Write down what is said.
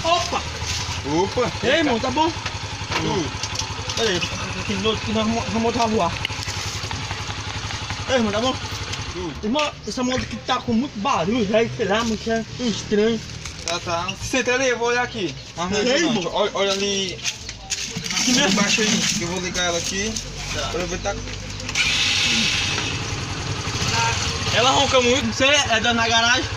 Opa! Opa! E aí, irmão, tá bom? Pera aí, aqui no outro que nós vamos voltar a voar. E aí, irmão, tá bom? Irmão, essa moto aqui tá com muito barulho, velho, sei lá, mas é estranho. Tá. Senta ali, eu vou olhar aqui. Olha ali. Aqui mesmo? Embaixo aí, que eu vou ligar ela aqui. Pra ver tá. Ela ronca muito, você é dando na garagem?